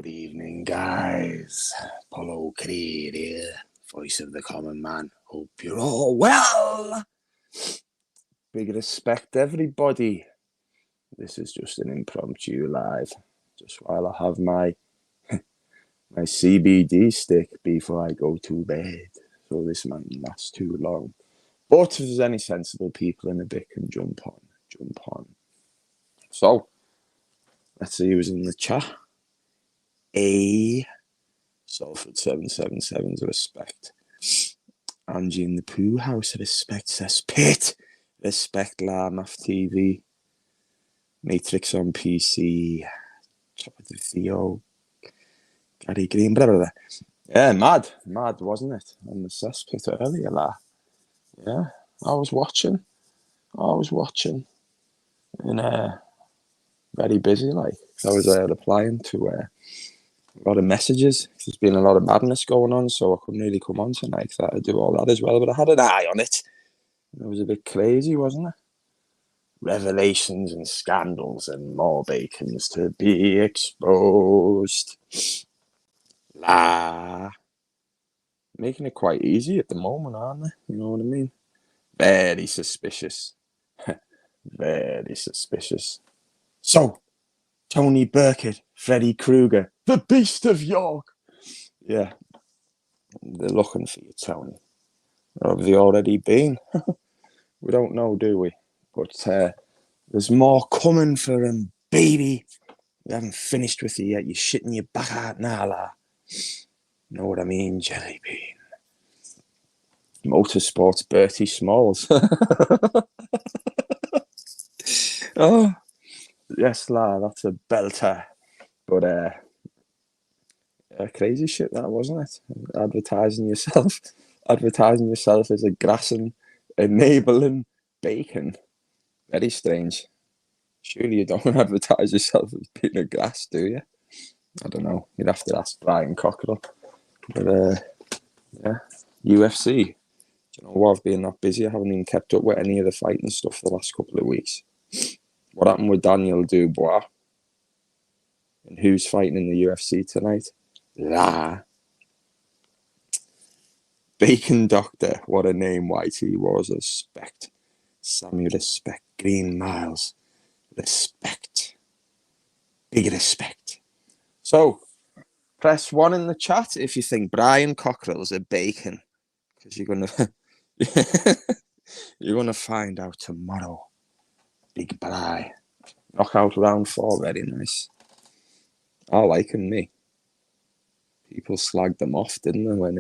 Good evening, guys. Polo Creed here, voice of the common man. Hope you're all well. Big respect, everybody. This is just an impromptu live, just while I have my CBD stick before I go to bed. So this might last too long. But if there's any sensible people in a bit can jump on. So, let's see who's in the chat. Salford 777's respect. Angie in the Pooh House, respect, says Pit. Respect, Larmaf TV. Matrix on PC. Top of the Theo. Gary Green, blah, blah, blah. Yeah, mad, wasn't it? On the cesspit earlier, la. Yeah, I was watching. And very busy, like. I was replying to a lot of messages. There's been a lot of madness going on, so I couldn't really come on tonight. I had to do all that as well, but I had an eye on it. It was a bit crazy, wasn't it? Revelations and scandals and more bacons to be exposed. La. Making it quite easy at the moment, aren't they? You know what I mean? Very suspicious. Very suspicious. So, Tony Burkett, Freddy Krueger, the Beast of York. Yeah, they're looking for you, Tony. Or have they already been? We don't know, do we? But there's more coming for him, baby. We haven't finished with you yet. You're shitting your back out now, la. Know what I mean, Jelly Bean? Motorsports Bertie Smalls. Oh, yes, la, that's a belter. But crazy shit, that, wasn't it? Advertising yourself as a grassing, enabling bacon. Very strange. Surely you don't advertise yourself as being a grass, do you? I don't know. You'd have to ask Brian Cockerell. But yeah, UFC. Do you know what? I've been that busy. I haven't even kept up with any of the fighting stuff the last couple of weeks. What happened with Daniel Dubois? And who's fighting in the UFC tonight? La. Bacon Doctor. What a name, YT was. Respect. Samuel, respect. Green Miles. Respect. Big respect. So, press 1 in the chat if you think Brian Cockerell's a bacon. Because you're gonna find out tomorrow. Big Bri. Knockout round 4, very nice. I like him, me. People slagged him off, didn't they, when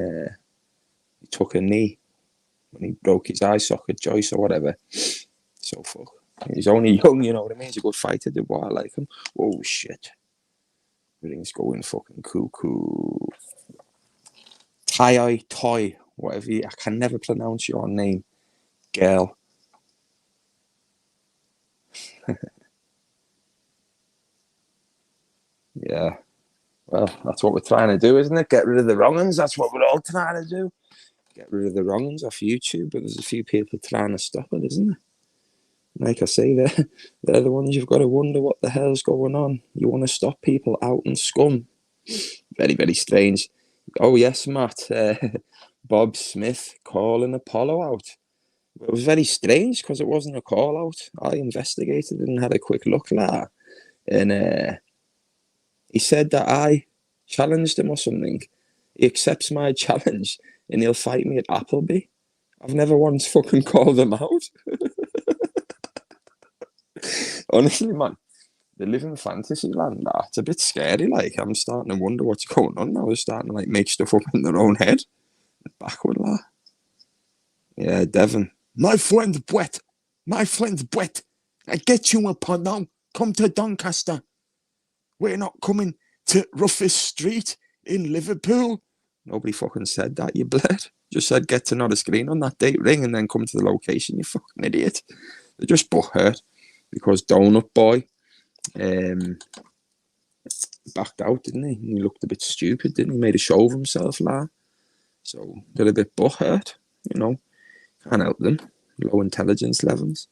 he took a knee. When he broke his eye socket joist or whatever. So fuck. He's only young, you know what I mean? He's a good fighter, Dubois, I like him. Oh shit. Everything's going fucking cuckoo. Toy, whatever I can never pronounce your name, girl. Yeah. Well, that's what we're trying to do, isn't it? Get rid of the wrong uns. That's what we're all trying to do. Get rid of the wrong uns off YouTube, but there's a few people trying to stop it, isn't there? Like I say, they're the ones you've got to wonder what the hell's going on. You want to stop people out and scum. Very, very strange. Oh, yes, Matt. Bob Smith calling Apollo out. It was very strange because it wasn't a call out. I investigated and had a quick look at that. And he said that I challenged him or something. He accepts my challenge and he'll fight me at Appleby. I've never once fucking called him out. Honestly, man, they live in fantasy land. It's a bit scary. Like, I'm starting to wonder what's going on now. They're starting to like make stuff up in their own head. Backward, lad. Yeah, Devon. My friend Brett. I get you upon now. Come to Doncaster. We're not coming to Rufus Street in Liverpool. Nobody fucking said that, you bled. Just said get to Norris Green on that date ring and then come to the location, you fucking idiot. They're just butthurt because Donut Boy backed out, didn't he? He looked a bit stupid, didn't he? Made a show of himself, lad. So they're a bit butthurt, you know. Can't help them. Low intelligence levels.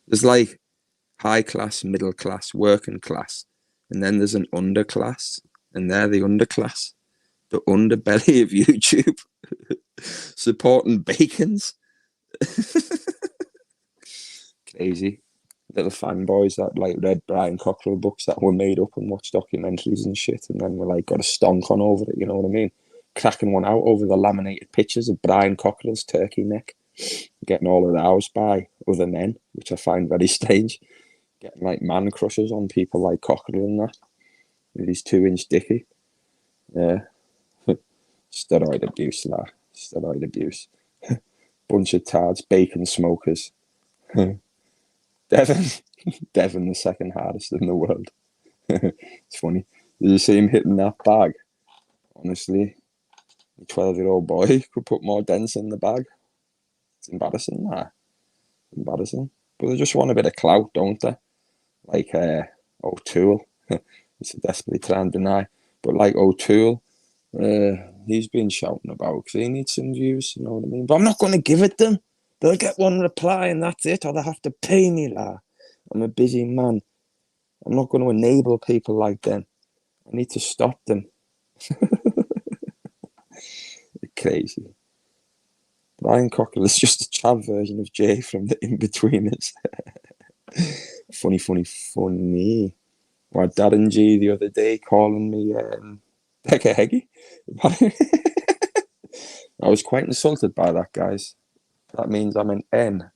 There's like high class, middle class, working class, and then there's an underclass, and they're the underclass, the underbelly of YouTube, supporting bacons. Crazy. Little fanboys that like read Brian Cockrell books that were made up and watched documentaries and shit, and then were like got a stonk on over it, you know what I mean? Cracking one out over the laminated pictures of Brian Cockrell's turkey neck, getting all aroused by other men, which I find very strange. Getting like man crushes on people like Cockrell and that, with his 2-inch dicky. Yeah. Steroid abuse, lad. Steroid abuse. Bunch of tards, bacon smokers. Devon, the second hardest in the world. It's funny. Did you see him hitting that bag? Honestly, a 12-year-old boy could put more dents in the bag. It's embarrassing, that. Embarrassing. But they just want a bit of clout, don't they? Like O'Toole. It's desperately trying to deny. But like O'Toole, he's been shouting about because he needs some views, you know what I mean? But I'm not going to give it them. They'll get one reply and that's it, or they'll have to pay me, la. I'm a busy man. I'm not going to enable people like them. I need to stop them. Crazy. Brian Cockrell is just a chav version of Jay from the In-Betweeners. Funny. Why Darren G the other day calling me Becca Heggie. I was quite insulted by that, guys. That means I'm an N.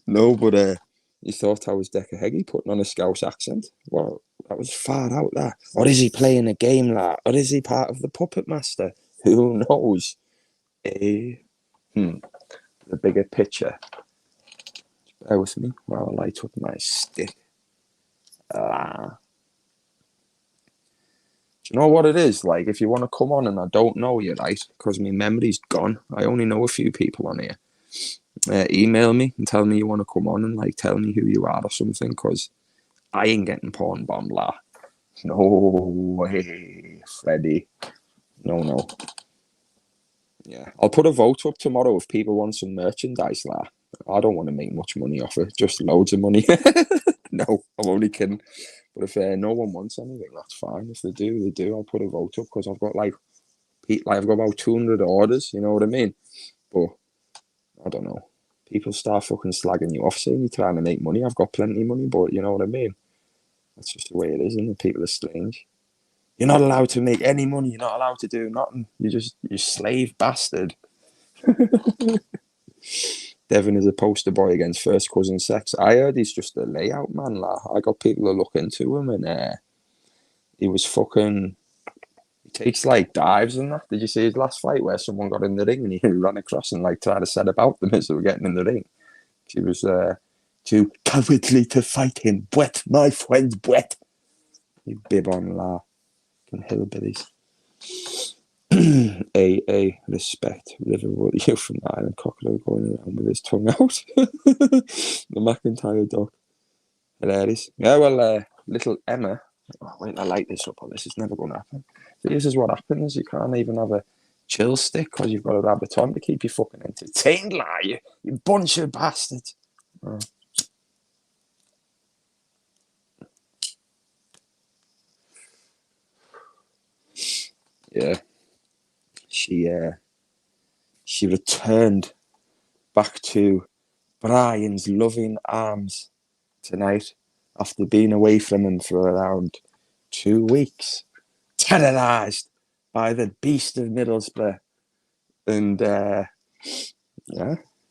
No, but he thought I was Decker Heggie putting on a Scouse accent. Well, that was far out there. Or is he playing a game, lad? Or is he part of the Puppet Master? Who knows? The bigger picture. Bear with me while I light up my stick. Do you know what it is? Like, if you want to come on and I don't know you, right? Because my memory's gone. I only know a few people on here. Email me and tell me you want to come on and like tell me who you are or something, because I ain't getting porn bombed, la. No way, Freddie. No. Yeah, I'll put a vote up tomorrow if people want some merchandise, la. I don't want to make much money off it, just loads of money. No, I'm only kidding. But if no one wants anything, that's fine. If they do, they do. I'll put a vote up because I've got I've got about 200 orders. You know what I mean? But I don't know. People start fucking slagging you off saying you're trying to make money. I've got plenty of money, but you know what I mean? That's just the way it is, isn't it? People are strange. You're not allowed to make any money. You're not allowed to do nothing. You slave bastard. Devon is a poster boy against first cousin sex. I heard he's just a layout man, la. I got people to look into him, and he was fucking... He takes like dives and that. Did you see his last fight where someone got in the ring and he ran across and like tried to set about them as they were getting in the ring? She was too cowardly to fight him. Wet, my friend, wet. You bib on, la. Fucking hillbillies. A respect. Liverpool, you from Ireland. Cockrell going around with his tongue out. The McIntyre dog. Hilarious. Yeah, well, little Emma. Oh, wait, I light this up, or this is never going to happen. So this is what happens. You can't even have a chill stick because you've got to have the time to keep you fucking entertained, like you bunch of bastards. Oh. Yeah. She returned back to Brian's loving arms tonight after being away from him for around 2 weeks, terrorised by the beast of Middlesbrough. And yeah,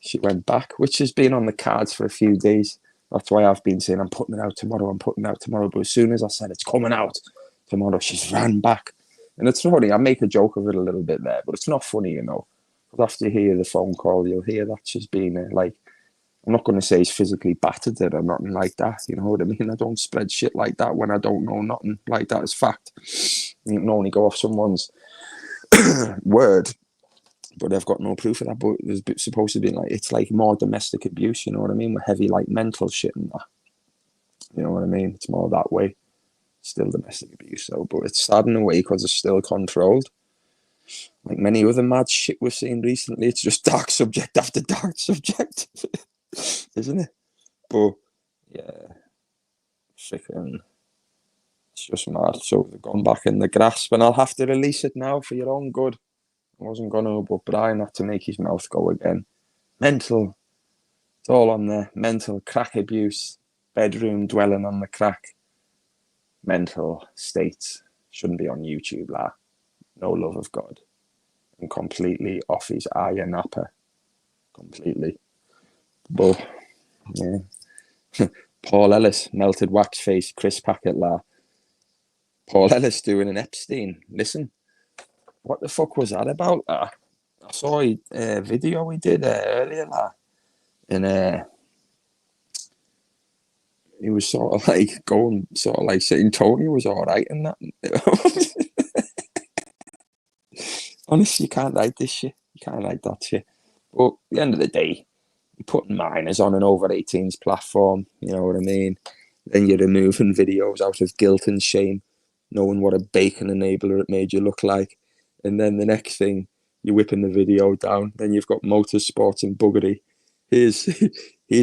she went back, which has been on the cards for a few days. That's why I've been saying I'm putting it out tomorrow. But as soon as I said it's coming out tomorrow, she's ran back. And it's funny, I make a joke of it a little bit there, but it's not funny, you know. Because after you hear the phone call, you'll hear that she's been like, I'm not going to say he's physically battered her or nothing like that. You know what I mean? I don't spread shit like that when I don't know nothing like that as fact. You can only go off someone's word, but I've got no proof of that. But there's supposed to be like, it's like more domestic abuse, you know what I mean? With heavy like mental shit and that. You know what I mean? It's more that way. Still domestic abuse though, but it's sad in a way because it's still controlled. Like many other mad shit we've seen recently, it's just dark subject after dark subject. Isn't it? But yeah, freaking It's just mad. So they've gone back in the grasp, and I'll have to release it now for your own good. I wasn't going to, but Brian had to make his mouth go again. Mental. It's all on there. Mental crack abuse. Bedroom dwelling on the crack. Mental states. Shouldn't be on YouTube, lad. No love of God. And completely off his iron napper. Completely. But, yeah. Paul Ellis, melted wax face, Chris Packett, lad. Paul Ellis doing an Epstein. Listen, what the fuck was that about, lad? I saw a video he did earlier, lad. And he was sort of like going, sort of like saying Tony was all right and that. Honestly, you can't write this shit. You can't write that shit. But at the end of the day, you're putting minors on an over 18s platform, you know what I mean? Then you're removing videos out of guilt and shame, knowing what a bacon enabler it made you look like. And then the next thing, you're whipping the video down. Then you've got motorsports and buggery. Here's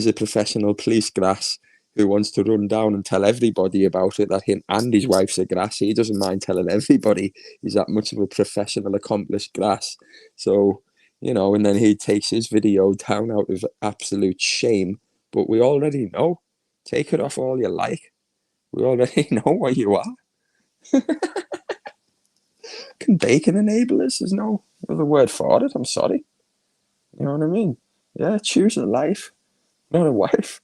a professional police grass who wants to run down and tell everybody about it, that him and his wife's a grass. He doesn't mind telling everybody he's that much of a professional, accomplished grass. So, you know, and then he takes his video down out of absolute shame. But we already know. Take it off all you like. We already know what you are. Can bacon enablers? There's no other word for it. I'm sorry. You know what I mean? Yeah, choose a life, not a wife.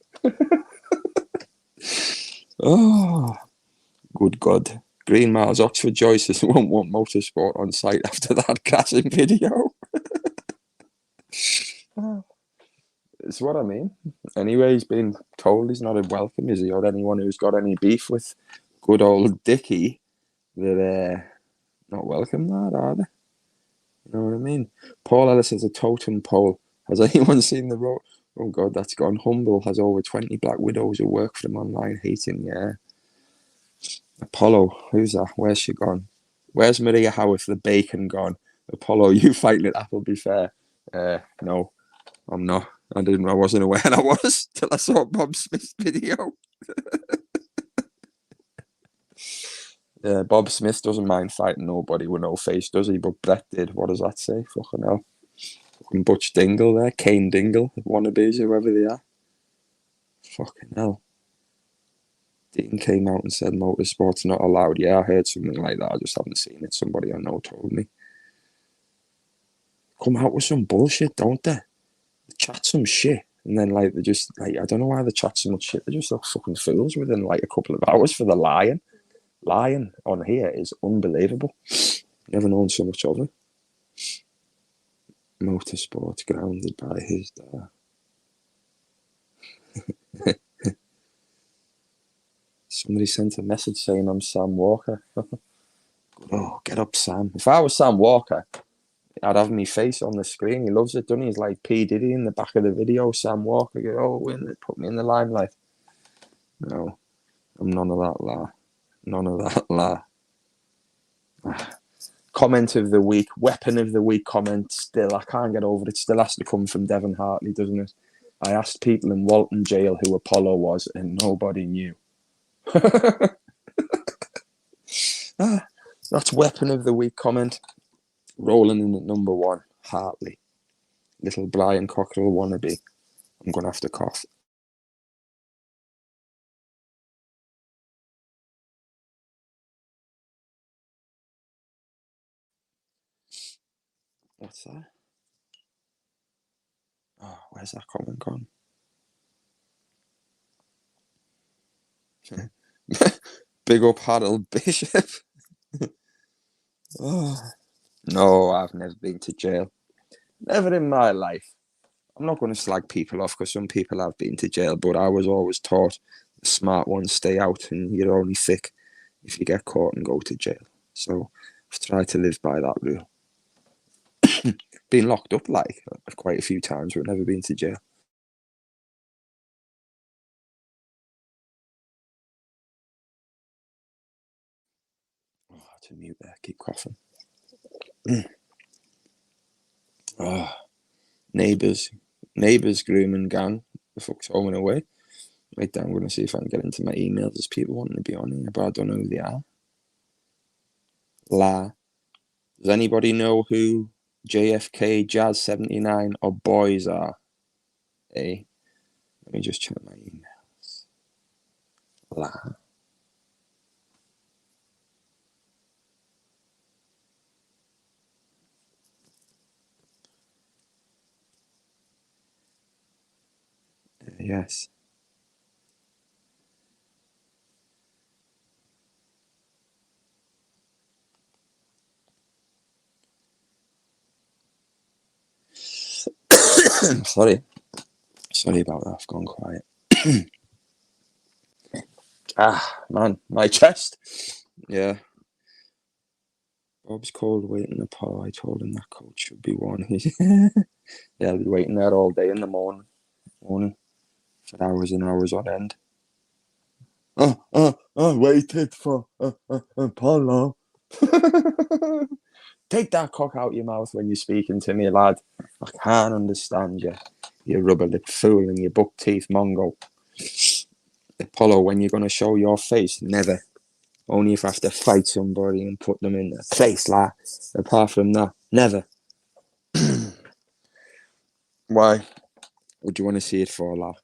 Oh, good God. Green Miles, Oxford Joyces won't want motorsport on site after that crashing video. It's what I mean. Anyway, he's been told he's not welcome, is he? Or anyone who's got any beef with good old Dickie, that not welcome, that, are they? You know what I mean? Paul Ellis is a totem pole. Has anyone seen the road? Oh God, that's gone. Humble has over 20 black widows who work for him online, hating, yeah. Apollo, who's that? Where's she gone? Where's Maria Howarth, the bacon, gone? Apollo, you fighting at Appleby Fair? No, I'm not. I wasn't aware I was till I saw Bob Smith's video. Yeah, Bob Smith doesn't mind fighting nobody with no face, does he? But Brett did. What does that say? Fucking hell. Fucking Butch Dingle there. Kane Dingle, wannabes, whoever they are. Fucking hell. Dean came out and said motorsport's not allowed. Yeah, I heard something like that. I just haven't seen it. Somebody I know told me. Come out with some bullshit, don't they? They chat some shit. And then, like, they just, like, I don't know why they chat so much shit. They just look fucking fools within, like, a couple of hours for the lying. Lying on here is unbelievable. Never known so much of it. Motorsports grounded by his dad. Somebody sent a message saying I'm Sam Walker. Oh, get up, Sam. If I was Sam Walker, I'd have my face on the screen. He loves it, doesn't he? He's like P. Diddy in the back of the video. Sam Walker, put me in the limelight. No, I'm none of that, la. None of that, la. Comment of the week, weapon of the week comment. Still, I can't get over it. Still has to come from Devon Hartley, doesn't it? I asked people in Walton Jail who Apollo was, and nobody knew. That's weapon of the week comment. Rolling in at number 1, Hartley. Little Brian Cockrell wannabe. I'm going to have to cough. What's that? Oh, where's that comment gone? Big up Harold Bishop. Oh. No, I've never been to jail. Never in my life. I'm not going to slag people off because some people have been to jail, but I was always taught the smart ones stay out and you're only thick if you get caught and go to jail. So I've tried to live by that rule. Been locked up like quite a few times, but never been to jail. Oh, to mute there, keep coughing. Oh, neighbours grooming gang. The fuck's home and away. Wait, I'm going to see if I can get into my emails. There's people wanting to be on here, but I don't know who they are. Does anybody know who JFK, Jazz 79 or Boys are? Hey, let me just check my emails. Yes. Sorry about that. I've gone quiet. Man, my chest. Yeah. Bob's called waiting the Apollo. I told him that coat should be worn. Yeah, I'll be waiting there all day in the morning for hours and hours on end. I waited for Apollo. Take that cock out your mouth when you're speaking to me, lad. I can't understand you. You rubber-lipped fool and your buck teeth mongo. Apollo, when you're going to show your face? Never. Only if I have to fight somebody and put them in their place, lad. Apart from that, never. Why would you want to see it for, lad?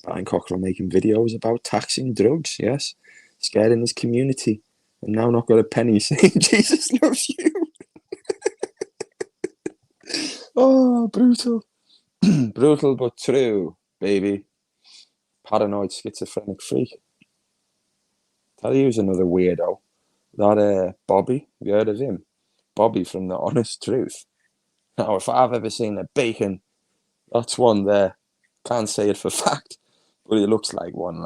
Brian Cockrell making videos about taxing drugs, yes. Scaring his community. And now not got a penny saying Jesus loves you. Oh, brutal. Brutal but true, baby. Paranoid schizophrenic freak. Tell you who's another weirdo. That Bobby, have you heard of him? Bobby from The Honest Truth. Now, if I've ever seen a bacon, that's one there. Can't say it for fact, but he looks like one.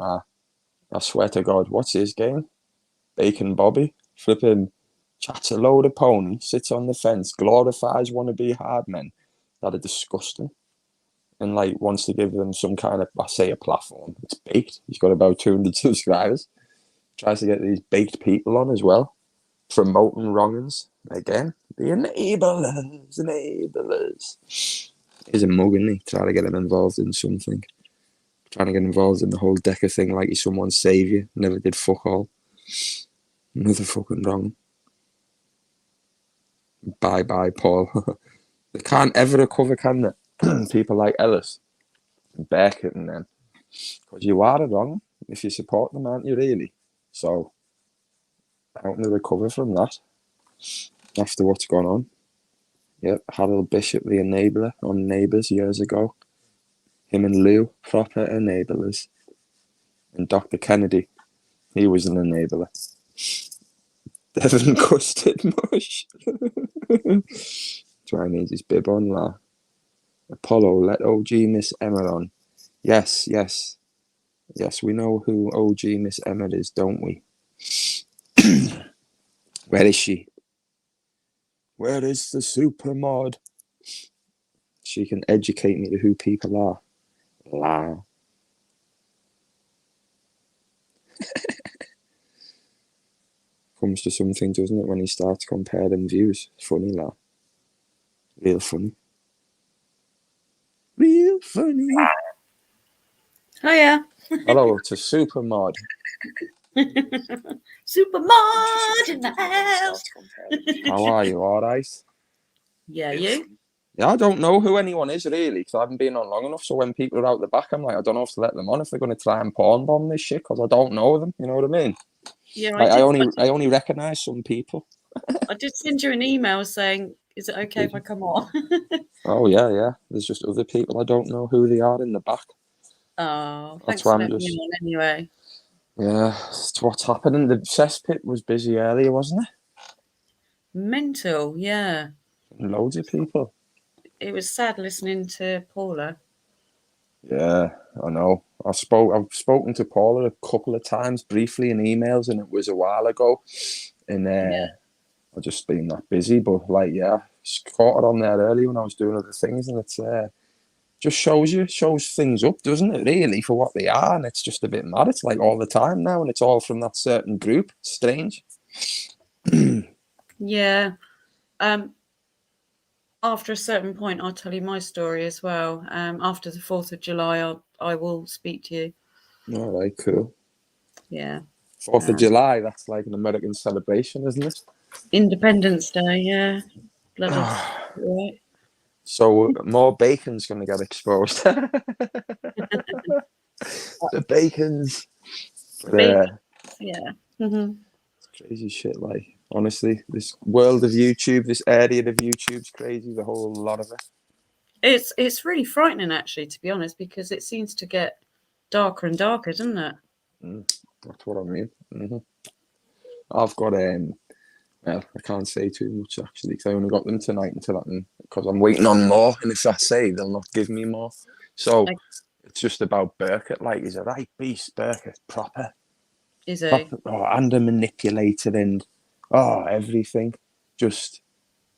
I swear to God, what's his game? Bacon Bobby. Flipping chats a load of pony, sits on the fence, glorifies wannabe hard men that are disgusting, and like wants to give them some kind of, I say, a platform. It's baked. He's got about 200 subscribers. Tries to get these baked people on as well, promoting wrongings. Again, the enablers. He's a mug, isn't he? Trying to get him involved in something. Trying to get involved in the whole Decker thing like he's someone's saviour. Never did fuck all. Another fucking wrong. Bye, Paul. They can't ever recover, can they? People like Ellis, Burkett and them. Because you are wrong if you support them, aren't you, really? So, how can they recover from that after what's gone on? Yep, Harold Bishop, the enabler on Neighbours years ago. Him and Lou, proper enablers. And Dr. Kennedy, he was an enabler. Devon Custard Mush. Try and his bib on, la. Apollo, let OG Miss Emma on. Yes, we know who OG Miss Emma is, don't we? Where is she? Where is the super mod? She can educate me to who people are. La. Comes to something, doesn't it, when he starts comparing views? Funny, la. Real funny. Real funny. Oh, yeah. Hello to super mod. Super mod in the house. How are you? All right? Yeah, you? Yeah, I don't know who anyone is really because I haven't been on long enough. So when people are out the back, I'm like, I don't know if to let them on if they're going to try and porn bomb this shit because I don't know them. You know what I mean? Yeah, like, I only recognise some people. I did send you an email saying, "Is it okay if I come on?" Oh yeah. There's just other people I don't know who they are in the back. Oh, thanks for letting me on anyway. Yeah, it's what's happening. The cesspit was busy earlier, wasn't it? Mental, yeah. Loads of people. It was sad listening to Paula. Yeah, I know. I've spoken to Paula a couple of times briefly in emails, and it was a while ago. And I've just been that busy, but like, yeah, caught it on there early when I was doing other things, and it's just shows things up, doesn't it? Really, for what they are, and it's just a bit mad. It's like all the time now, and it's all from that certain group. It's strange. Yeah. after a certain point, I'll tell you my story as well. After the 4th of July, I will speak to you. All right, cool. Yeah. 4th of July, that's like an American celebration, isn't it? Independence Day, yeah. Bloody right. So more bacon's going to get exposed. The bacons. Bacon, yeah. Mm-hmm. It's crazy shit, like, honestly. This world of YouTube, this area of YouTube's crazy, the whole lot of it. It's really frightening, actually, to be honest, because it seems to get darker and darker, doesn't it? That's what I mean. I've got, well, I can't say too much, actually, because I only got them tonight until I can, because I'm waiting on more, and if I say, they'll not give me more. So, it's just about Burkett, like, he's a right beast, Burkett, proper. Is he? And a manipulator and everything. Just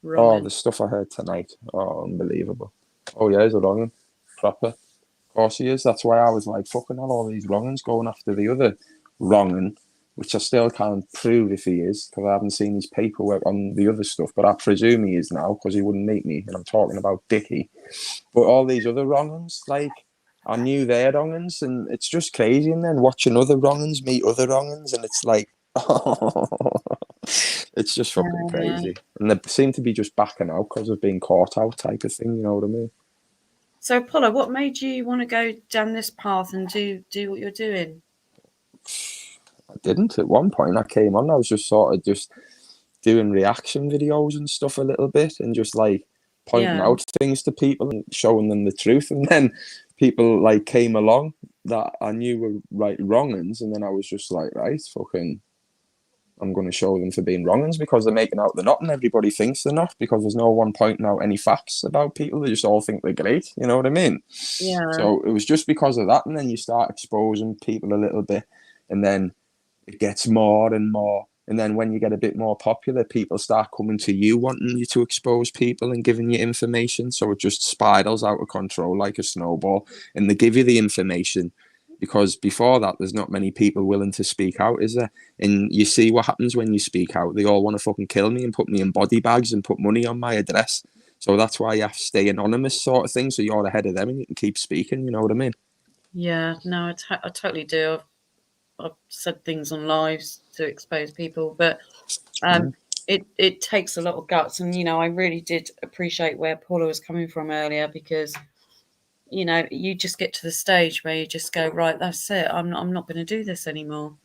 Wrong. the stuff I heard tonight. Oh, unbelievable. Oh yeah, he's a wrong one. Proper. Of course he is. That's why I was like, fucking hell, all these wrong uns going after the other wrong un, which I still can't prove if he is, because I haven't seen his paperwork on the other stuff, but I presume he is now, because he wouldn't meet me, and I'm talking about Dickie. But all these other wrong uns, like, I knew their wrong uns, and it's just crazy. And then watching other wrong uns meet other wrong uns, and it's like, it's just fucking crazy. And they seem to be just backing out because of being caught out, type of thing. You know what I mean? So, Apollo, what made you want to go down this path and do what you're doing? I didn't. At one point, I came on. I was just sort of just doing reaction videos and stuff a little bit, and just like pointing out things to people and showing them the truth. And then people like came along that I knew were right wrong-uns, and then I was just like, right, fucking, I'm going to show them for being wrong-uns, because they're making out they're not, and everybody thinks they're not, because there's no one pointing out any facts about people. They just all think they're great. You know what I mean? Yeah. So it was just because of that, and then you start exposing people a little bit, and then it gets more and more. And then when you get a bit more popular, people start coming to you, wanting you to expose people and giving you information. So it just spirals out of control like a snowball. And they give you the information because before that, there's not many people willing to speak out, is there? And you see what happens when you speak out. They all want to fucking kill me and put me in body bags and put money on my address. So that's why you have to stay anonymous, sort of thing. So you're ahead of them and you can keep speaking. You know what I mean? Yeah, no, I totally do. I've said things on lives to expose people, but it takes a lot of guts. And, you know, I really did appreciate where Paula was coming from earlier, because, you know, you just get to the stage where you just go, right, that's it. I'm not going to do this anymore.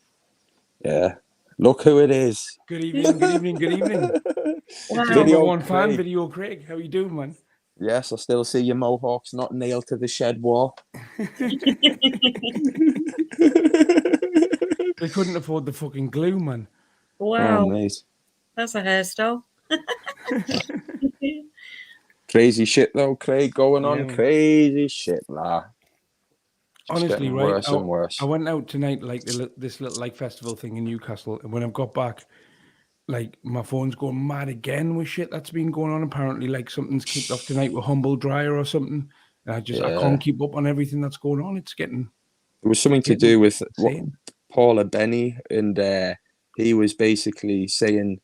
Yeah. Look who it is. Good evening, good evening, good evening. Wow. It's your number one fan, Video Craig. How you doing, man? Yes, I still see your mohawks not nailed to the shed wall. They couldn't afford the fucking glue, man. Wow. Oh, mate. That's a hairstyle. Crazy shit, though, Craig, going on. Man. Crazy shit, lah. Honestly, right? Worse and worse. I went out tonight, like this little like festival thing in Newcastle, and when I've got back, like my phone's going mad again with shit that's been going on. Apparently, like something's kicked off tonight with Humble Dryer or something. And I can't keep up on everything that's going on. It's getting. It was something to do with what Paula Benny, and he was basically saying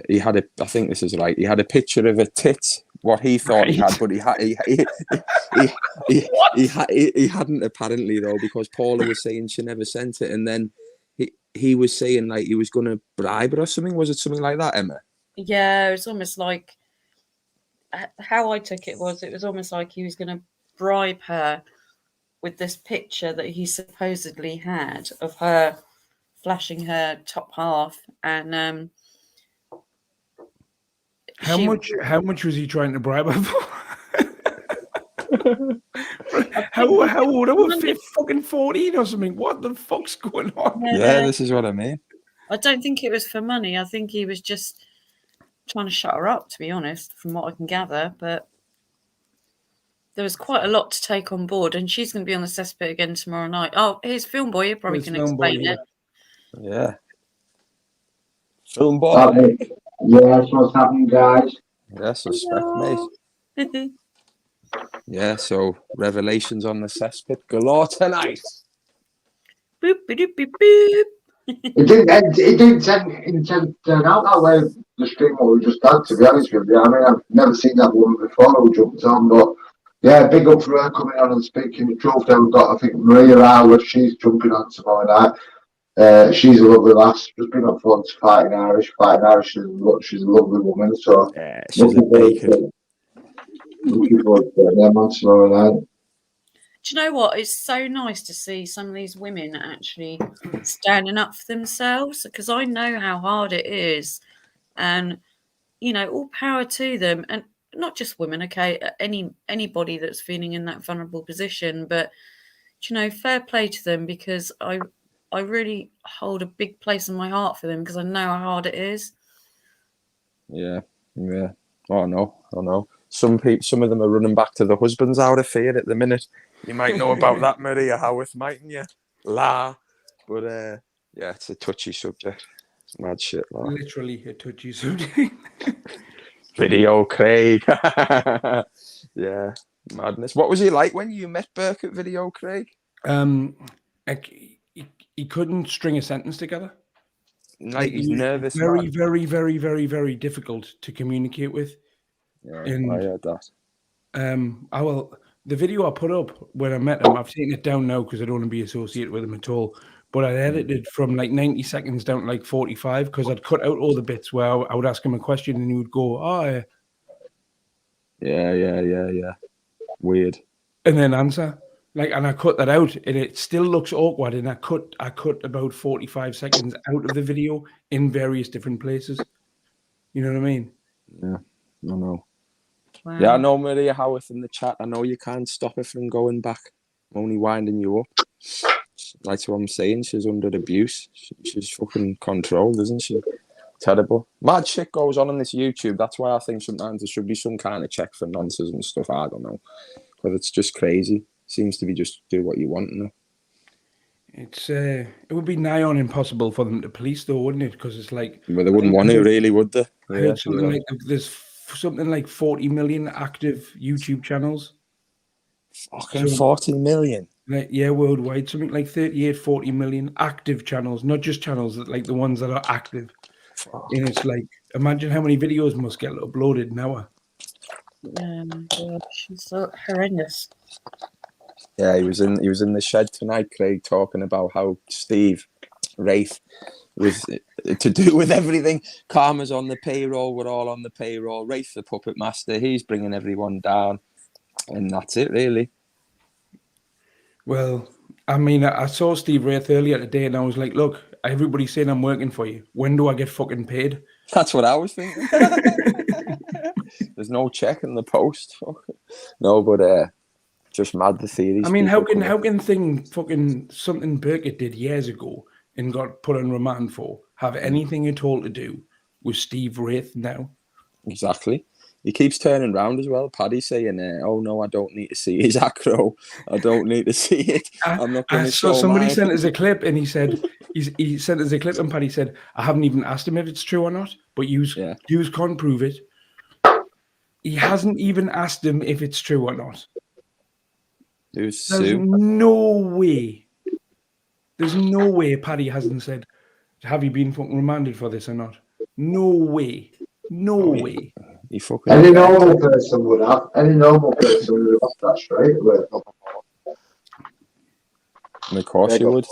he had a. I think this is right. He had a picture of a tit, what he thought he had, but he hadn't apparently, though, because Paula was saying she never sent it, and then he was saying like he was going to bribe her or something. Was it something like that, Emma? Yeah, it was almost like, how I took it was almost like he was going to bribe her with this picture that he supposedly had of her flashing her top half, and how much was he trying to bribe her for? How old are we? Fucking 14 or something? What the fuck's going on? Yeah, this is what I mean. I don't think it was for money. I think he was just trying to shut her up, to be honest, from what I can gather. But there was quite a lot to take on board, and she's going to be on the cesspit again tomorrow night. Oh, here's Film Boy. You're probably going to explain it. Yeah. Film Boy. Yes, what's happening, guys? Yes, respect, mate. Yeah, so revelations on the cesspit galore tonight. Boop, boop, boop, boop. It didn't intend to turn out that way. The stream what we just had, to be honest with you. I mean, I've never seen that woman before who jumped on, but yeah, big up for her coming on and speaking the truth. Then we've got, I think, Maria Howard, she's jumping on tomorrow night. She's a lovely lass, just been up front fighting Irish. She's a lovely woman, so Yeah, she's a bacon. looking forward to them on tomorrow night. Do you know what? It's so nice to see some of these women actually standing up for themselves, because I know how hard it is. And, you know, all power to them. And not just women, okay, anybody that's feeling in that vulnerable position. But, you know, fair play to them, because I really hold a big place in my heart for them, because I know how hard it is. Yeah. Oh no. Some of them are running back to the husbands out of fear at the minute. You might know about that, Maria Howarth, mightn't you? But yeah, it's a touchy subject. Mad shit. Like. Literally a touchy subject. Video Craig. Yeah, madness. What was he like when you met Burkett, Video Craig? He couldn't string a sentence together. Like he's nervous. Very, very, very, very, very difficult to communicate with. Yeah, and, I heard that. The video I put up when I met him, I've taken it down now because I don't want to be associated with him at all. But I edited from like 90 seconds down to like 45 because I'd cut out all the bits where I would ask him a question and he would go, "Oh, yeah. Weird." And then answer. And I cut that out, and it still looks awkward. And I cut about 45 seconds out of the video in various different places. You know what I mean? Yeah, I know. Wow. Yeah, I know Maria Howarth in the chat. I know you can't stop her from going back. I'm only winding you up. That's what I'm saying. She's under abuse. She's fucking controlled, isn't she? Terrible. Mad shit goes on this YouTube. That's why I think sometimes there should be some kind of check for nonsense and stuff. I don't know. But it's just crazy. Seems to be just do what you want now. It would be nigh on impossible for them to police, though, wouldn't it? Because it's like... Well, they wouldn't want to, really, would they? I heard something like there's something like 40 million active YouTube channels. Fucking 40 million? Worldwide. Something like 38, 40 million active channels, not just channels, like the ones that are active. Fuck. And it's like, imagine how many videos must get uploaded an hour. Gosh, it's so horrendous. Yeah, he was in the shed tonight, Craig, talking about how Steve Wraith was to do with everything. Karma's on the payroll, we're all on the payroll. Wraith the puppet master, he's bringing everyone down, and that's it, really. Well, I mean, I saw Steve Wraith earlier today, and I was like, look, everybody's saying I'm working for you. When do I get fucking paid? That's what I was thinking. There's no check in the post. No, but just mad the theories. I mean, how can something Burkett did years ago and got put on remand for have anything at all to do with Steve Wraith now? Exactly. He keeps turning around as well. Paddy saying, "Oh no, I don't need to see his acro. I don't need to see it. I'm not going to show." So somebody sent us a clip, and he said he sent us a clip, and Paddy said, "I haven't even asked him if it's true or not, but you can't prove it." He hasn't even asked him if it's true or not. There's no way. There's no way Paddy hasn't said, "Have you been fucking remanded for this or not?" No way. No way. He fucking Any normal person would have. Any normal person would have asked that straight away. Of course you would.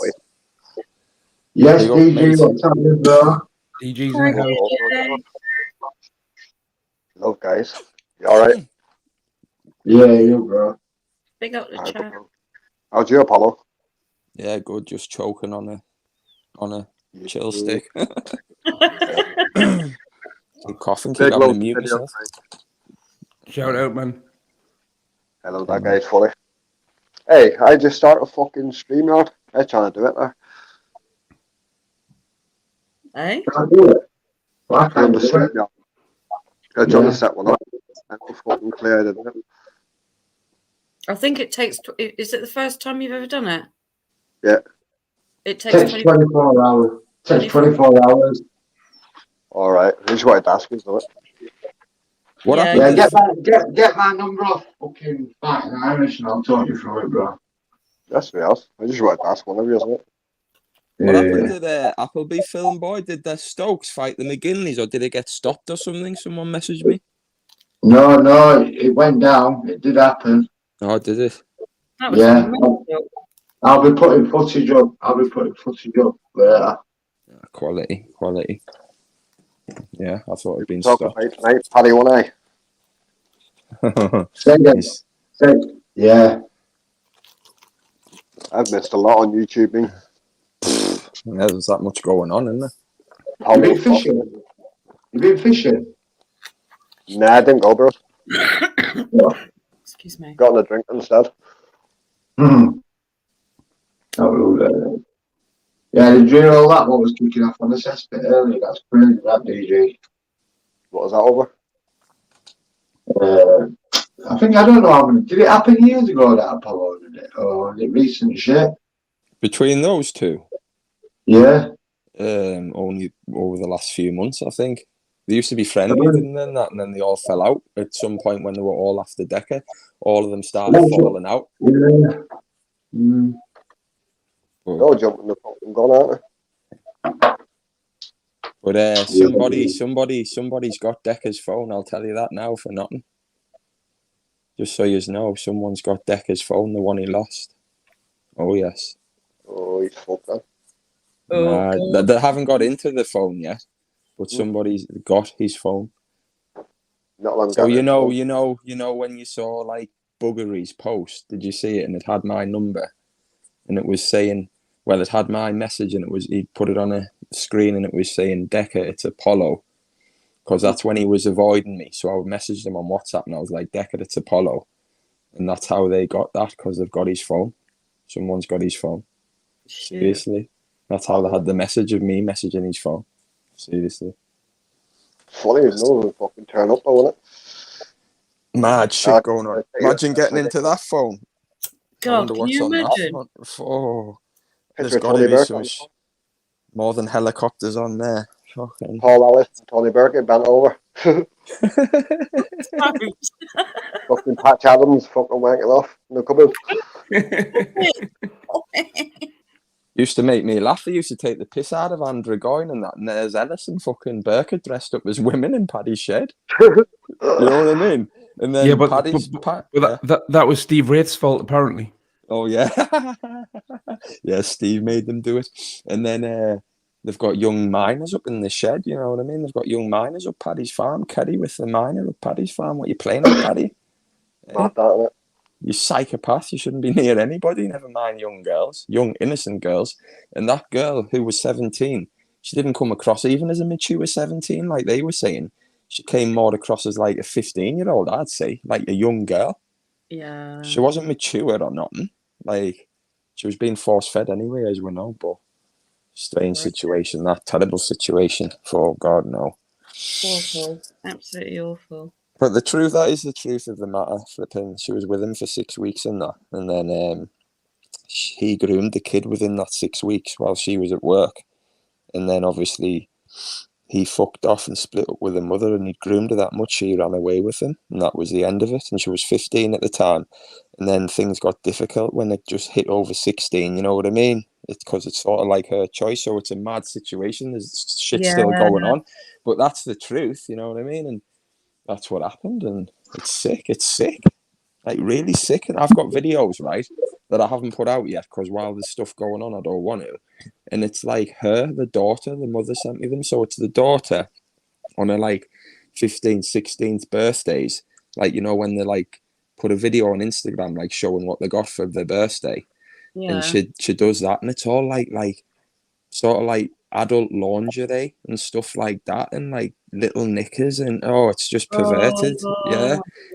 Yes, DG, what's happening, bro? DG's in the house. Hello, guys. You alright? Yeah, you, bro. Big up the chat. How's you, Apollo? Yeah, good. Just choking on a chill stick. Keep coughing, keep having to mute yourself. Shout out, man. Hello, that guy's funny. Hey, I just started a fucking stream yard. I'm trying to do it there. Hey? Can't do it. Well, I can't do it. I'm trying to set one up. I'm fucking clear, didn't it? I think it takes... Is it the first time you've ever done it? Yeah. It takes 24 hours. Takes 24 hours. All right. I just wanted to ask you, though. What happened? Yeah, get my number off fucking Fighting Irish and I'll talk you through it, bro. That's me else. I just wanted to ask one of you, isn't it? What happened to the Appleby film, boy? Did the Stokes fight the McGinleys, or did it get stopped or something? Someone messaged me. No, it went down. It did happen. Oh, did it? That was Yeah. mental. I'll be putting footage up. Later. Quality. Yeah, I thought it'd been Talk stopped. about tonight, Paddy, won't I? Yeah. I've missed a lot on YouTube, me. Yeah, there's that much going on, isn't there? You been fishing? Nah, I didn't go, bro. Excuse me. Got a drink instead. Yeah, did you hear all that? What was kicking off on the cesspit earlier? That's brilliant, that DJ. What was that over? I think, I don't know how many. Did it happen years ago, that Apollo, did it? Or is it recent shit? Between those two, Yeah. only over the last few months, I think. They used to be friendly, didn't they? And then they all fell out at some point when they were all after Decker. All of them started falling out. Yeah. Mm. They're jumping the fucking gun, aren't they? But somebody's got Decker's phone. I'll tell you that now for nothing. Just so you know, someone's got Decker's phone, the one he lost. Oh yes. Oh, he's fucked then. Nah, they haven't got into the phone yet, but somebody's got his phone. Not long So ago. you know when you saw like Buggery's post, did you see it? And it had my number, and it was saying, well, it had my message, and he put it on a screen, and it was saying, Decker, it's Apollo, because that's when he was avoiding me. So I messaged him on WhatsApp, and I was like, Decker, it's Apollo, and that's how they got that, because they've got his phone. Someone's got his phone. Shit. Seriously, that's how they had the message of me messaging his phone. Seriously. Funny, no one would fucking turn up, though, wouldn't it? Mad shit going on. Imagine getting into that phone. God, can you imagine? Oh, there's Picture got to Tony be Burkett. more than helicopters on there. Fucking. Paul Ellis and Tony Burkett bent over. Fucking Patch Adams fucking wanking off in the cupboard. Used to make me laugh. They used to take the piss out of Andrew Goyne and that. And there's Ellis and fucking Burkett dressed up as women in Paddy's shed. You know what I mean? And then that was Steve Wraith's fault, apparently. Oh yeah, yeah. Steve made them do it, and then they've got young miners up in the shed. You know what I mean? They've got young miners up Paddy's farm. Kerry with the miner up Paddy's farm. What are you playing on, Paddy? You psychopath. You shouldn't be near anybody. Never mind young girls, young innocent girls. And that girl who was 17, she didn't come across even as a mature 17, like they were saying. She came more across as like a 15-year-old. I'd say, like a young girl. Yeah. She wasn't mature or nothing. Like, she was being force-fed anyway, as we know, but strange situation, that terrible situation, for God, no. Awful. Absolutely awful. But that is the truth of the matter, flipping. She was with him for 6 weeks and that, and then he groomed the kid within that 6 weeks while she was at work. And then, obviously, he fucked off and split up with her mother, and he groomed her that much, she ran away with him, and that was the end of it. And she was 15 at the time. And then things got difficult when it just hit over 16, you know what I mean? It's because it's sort of like her choice, so it's a mad situation. There's shit still going on, but that's the truth, you know what I mean? And that's what happened, and it's sick, like really sick. And I've got videos, right, that I haven't put out yet, because while there's stuff going on, I don't want to. And it's like the daughter, the mother sent me them, so it's the daughter on her like 15th, 16th birthdays, like, you know, when they like put a video on Instagram like showing what they got for their birthday. And she does that, and it's all like sort of like adult lingerie and stuff like that, and like little knickers, and it's just perverted.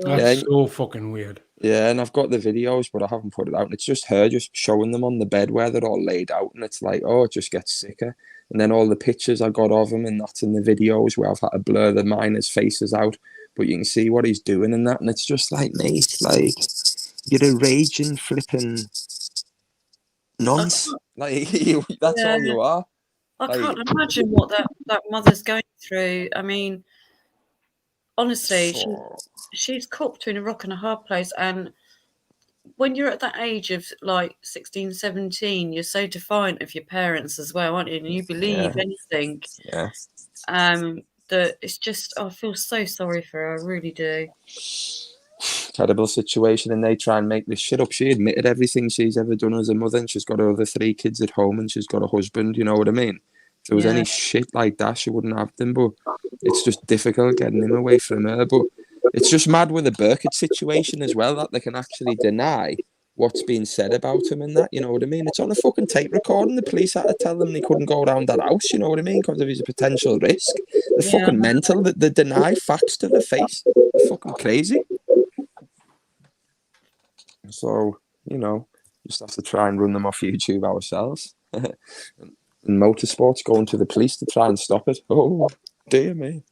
That's so fucking weird. Yeah, and I've got the videos, but I haven't put it out. And it's just her just showing them on the bed where they're all laid out, and it's like, it just gets sicker. And then all the pictures I got of him, and that's in the videos where I've had to blur the miners' faces out, but you can see what he's doing and that. And it's just like, mate, like, you're a raging, flipping nonce. Like, that's all you are. I can't imagine what that mother's going through. I mean, honestly, she's caught between a rock and a hard place, and when you're at that age of like 16, 17, you're so defiant of your parents as well, aren't you? And you believe anything. Yeah. That it's just, I feel so sorry for her. I really do. Terrible situation, and they try and make this shit up. She admitted everything she's ever done as a mother, and she's got her other 3 kids at home, and she's got a husband. You know what I mean? If there was any shit like that, she wouldn't have them. But it's just difficult getting him away from her. But it's just mad with the Burkett situation as well, that they can actually deny what's being said about him and that. You know what I mean? It's on a fucking tape recording. The police had to tell them they couldn't go around that house. You know what I mean? Because of his potential risk. They're fucking mental. They deny facts to the face. They're fucking crazy. So, you know, just have to try and run them off YouTube ourselves. In motorsports, going to the police to try and stop it. Oh, dear me.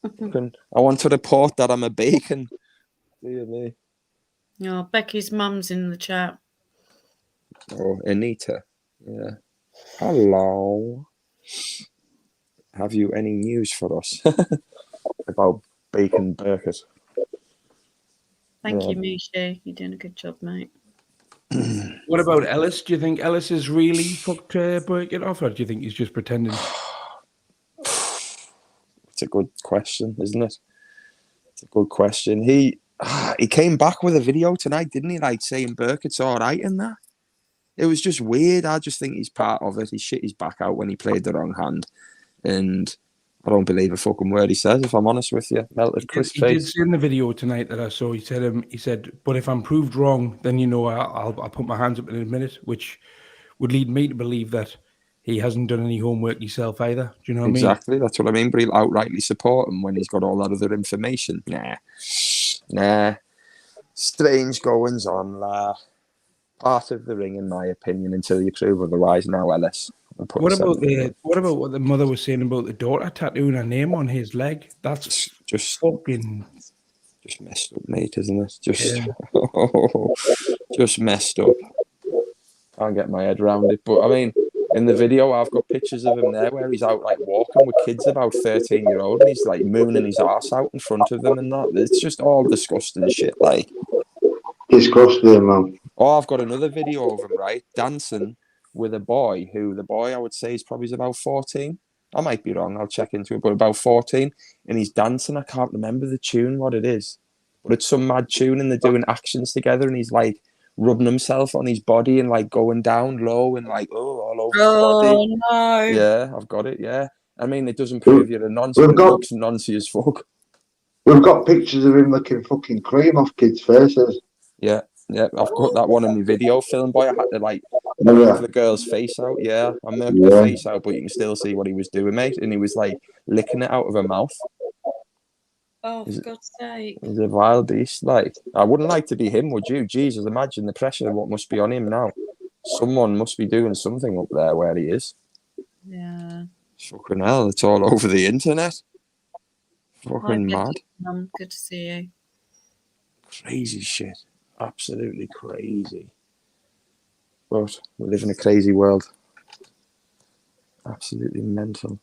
I want to report that I'm a bacon. Dear me. Oh, Becky's mum's in the chat. Oh, Anita. Yeah. Hello. Have you any news for us about Bacon Burkett? Thank you, Mishi. You're doing a good job, mate. What about Ellis? Do you think Ellis is really fucked Burkett off, or do you think he's just pretending? It's a good question, isn't it? It's a good question. He came back with a video tonight, didn't he? Like saying Burkett's all right in that. It was just weird. I just think he's part of it. He shit his back out when he played the wrong hand, and I don't believe a fucking word he says. If I'm honest with you, melted crisp face. He did say in the video tonight that I saw. He said, but if I'm proved wrong, then you know I'll put my hands up in a minute, which would lead me to believe that he hasn't done any homework himself either. Do you know what I mean? Exactly, that's what I mean. But he'll outrightly support him when he's got all that other information. Nah. Strange goings on, part of the ring, in my opinion, until you prove otherwise. Now, Ellis. What about what the mother was saying about the daughter tattooing her name on his leg? That's just fucking just messed up, mate, isn't it? Just messed up. Can't get my head around it. But I mean, in the video, I've got pictures of him there where he's out like walking with kids about 13-year-old, and he's like mooning his arse out in front of them and that. It's just all disgusting shit, like. Disgusting, man. Oh, I've got another video of him, right, dancing with a boy I would say is probably about 14. I might be wrong, I'll check into it, but about 14, and he's dancing. I can't remember the tune, what it is, but it's some mad tune, and they're doing actions together, and he's like rubbing himself on his body and like going down low and like all over his body. No. Yeah, I've got it, yeah. I mean, it doesn't prove you're a nonce, but it looks noncy as fuck. We've got pictures of him looking fucking cream off kids' faces. Yeah, I've got that one in my video film, boy. I had to like murk the girl's face out. Yeah, I murked the face out, but you can still see what he was doing, mate. And he was like licking it out of her mouth. Oh, for God's sake. He's a wild beast. Like, I wouldn't like to be him, would you? Jesus, imagine the pressure of what must be on him now. Someone must be doing something up there where he is. Yeah. Fucking hell, it's all over the internet. Fucking mad. Good to see you. Crazy shit. Absolutely crazy. But we live in a crazy world. Absolutely mental.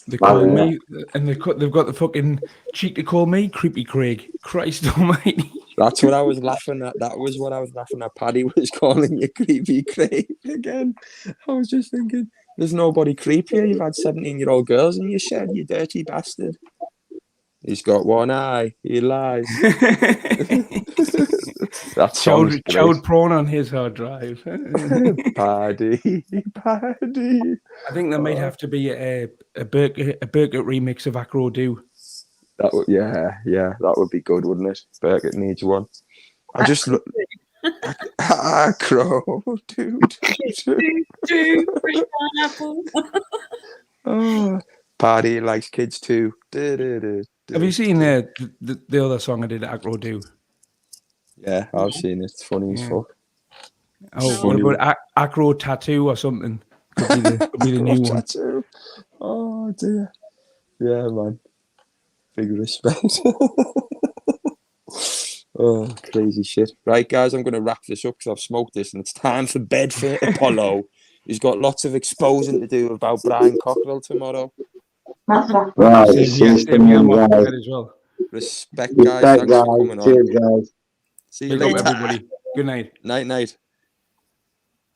They call me, and they've got the fucking cheek to call me Creepy Craig. Christ almighty. That's what I was laughing at. That was what I was laughing at. Paddy was calling you Creepy Craig again. I was just thinking, there's nobody creepier. You've had 17-year-old girls in your shed, you dirty bastard. He's got one eye. He lies. That's child prawn on his hard drive. Paddy. I think there might have to be a Burkett remix of Acro Do. That would, yeah, that would be good, wouldn't it? Burkett needs one. I just look. Acro Do. Pineapple. Oh, Paddy likes kids too. Have you seen the other song I did, Acro Do? Yeah, I've seen it. It's funny as fuck. Oh, what about Acro Tattoo or something? Could be the new one. Tattoo. Oh dear. Yeah, man. Big respect. Oh, crazy shit. Right, guys, I'm going to wrap this up because I've smoked this and it's time for bed for Apollo. He's got lots of exposing to do about Brian Cockrell tomorrow. Right, as well. Respect, guys. Thanks for coming on. Cheers, guys. See you Big up, later. everybody. Good night. Night, night.